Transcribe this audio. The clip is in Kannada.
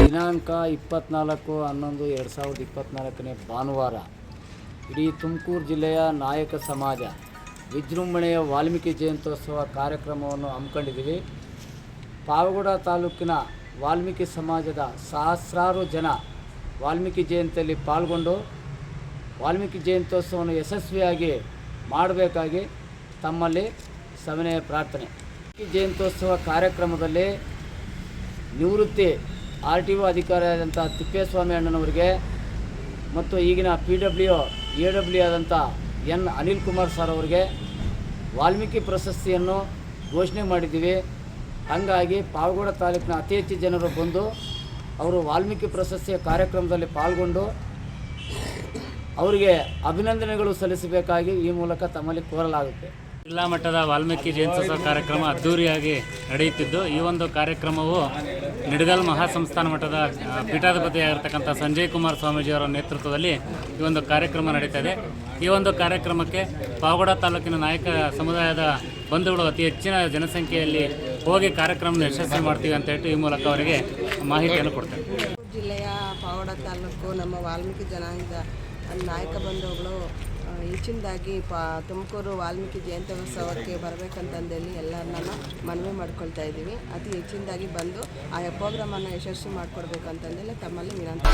ದಿನಾಂಕ 24/11/2024 ಭಾನುವಾರ ಇಡೀ ತುಮಕೂರು ಜಿಲ್ಲೆಯ ನಾಯಕ ಸಮಾಜ ವಿಜೃಂಭಣೆಯ ವಾಲ್ಮೀಕಿ ಜಯಂತ್ಯೋತ್ಸವ ಕಾರ್ಯಕ್ರಮವನ್ನು ಹಮ್ಮಿಕೊಂಡಿದ್ದೀವಿ. ಪಾವಗಡ ತಾಲೂಕಿನ ವಾಲ್ಮೀಕಿ ಸಮಾಜದ ಸಹಸ್ರಾರು ಜನ ವಾಲ್ಮೀಕಿ ಜಯಂತಿಯಲ್ಲಿ ಪಾಲ್ಗೊಂಡು ವಾಲ್ಮೀಕಿ ಜಯಂತ್ಯೋತ್ಸವವನ್ನು ಯಶಸ್ವಿಯಾಗಿ ಮಾಡಬೇಕಾಗಿ ತಮ್ಮಲ್ಲಿ ಸವಿನಯ ಪ್ರಾರ್ಥನೆ. ವಾಲ್ಮೀಕಿ ಜಯಂತ್ಯೋತ್ಸವ ಕಾರ್ಯಕ್ರಮದಲ್ಲಿ ನಿವೃತ್ತಿ RTO ಅಧಿಕಾರಿಯಾದಂಥ ತಿಪ್ಪೇಸ್ವಾಮಿ ಅಣ್ಣನವರಿಗೆ ಮತ್ತು ಈಗಿನ PW ಆದಂಥ N ಅನಿಲ್ ಕುಮಾರ್ ಸರ್ ಅವರಿಗೆ ವಾಲ್ಮೀಕಿ ಪ್ರಶಸ್ತಿಯನ್ನು ಘೋಷಣೆ ಮಾಡಿದ್ದೀವಿ. ಹಾಗಾಗಿ ಪಾವಗಡ ತಾಲೂಕಿನ ಅತಿ ಹೆಚ್ಚು ಜನರು ಬಂದು ಅವರು ವಾಲ್ಮೀಕಿ ಪ್ರಶಸ್ತಿಯ ಕಾರ್ಯಕ್ರಮದಲ್ಲಿ ಪಾಲ್ಗೊಂಡು ಅವರಿಗೆ ಅಭಿನಂದನೆಗಳು ಸಲ್ಲಿಸಬೇಕಾಗಿ ಈ ಮೂಲಕ ತಮ್ಮಲ್ಲಿ ಕೋರಲಾಗುತ್ತೆ. ಜಿಲ್ಲಾ ಮಟ್ಟದ ವಾಲ್ಮೀಕಿ ಜಯಂತ್ಯೋತ್ಸವ ಕಾರ್ಯಕ್ರಮ ಅದ್ದೂರಿಯಾಗಿ ನಡೆಯುತ್ತಿದ್ದು, ಈ ಒಂದು ಕಾರ್ಯಕ್ರಮವು ನಿಡಗಲ್ ಮಹಾಸಂಸ್ಥಾನ ಮಠದ ಪೀಠಾಧಿಪತಿಯಾಗಿರ್ತಕ್ಕಂಥ ಸಂಜಯ್ ಕುಮಾರ್ ಸ್ವಾಮೀಜಿಯವರ ನೇತೃತ್ವದಲ್ಲಿ ಈ ಒಂದು ಕಾರ್ಯಕ್ರಮ ನಡೀತಾ ಇದೆ. ಈ ಒಂದು ಕಾರ್ಯಕ್ರಮಕ್ಕೆ ಪಾವಗಡ ತಾಲೂಕಿನ ನಾಯಕ ಸಮುದಾಯದ ಬಂಧುಗಳು ಅತಿ ಹೆಚ್ಚಿನ ಜನಸಂಖ್ಯೆಯಲ್ಲಿ ಹೋಗಿ ಕಾರ್ಯಕ್ರಮ ಯಶಸ್ವಿ ಮಾಡ್ತೀವಿ ಅಂತ ಹೇಳಿ ಈ ಮೂಲಕ ಅವರಿಗೆ ಮಾಹಿತಿಯನ್ನು ಕೊಡ್ತೇವೆ. ಜಿಲ್ಲೆಯ ಪಾವಗಡ ತಾಲೂಕು ನಮ್ಮ ವಾಲ್ಮೀಕಿ ಜನಾಂಗದ ನಾಯಕ ಬಂಧುಗಳು ಹೆಚ್ಚಿನದಾಗಿ ತುಮಕೂರು ವಾಲ್ಮೀಕಿ ಜಯಂತ್ಯೋತ್ಸವಕ್ಕೆ ಬರಬೇಕಂತಂದೇಳಿ ಎಲ್ಲರನ್ನ ಮನವಿ ಮಾಡ್ಕೊಳ್ತಾ ಇದ್ದೀವಿ. ಅತಿ ಹೆಚ್ಚಿನದಾಗಿ ಬಂದು ಆ ಪ್ರೋಗ್ರಾಮನ್ನು ಯಶಸ್ವಿ ಮಾಡಿಕೊಡ್ಬೇಕಂತಂದೇಳಿ ತಮ್ಮಲ್ಲಿ ವಿನಂತಿ.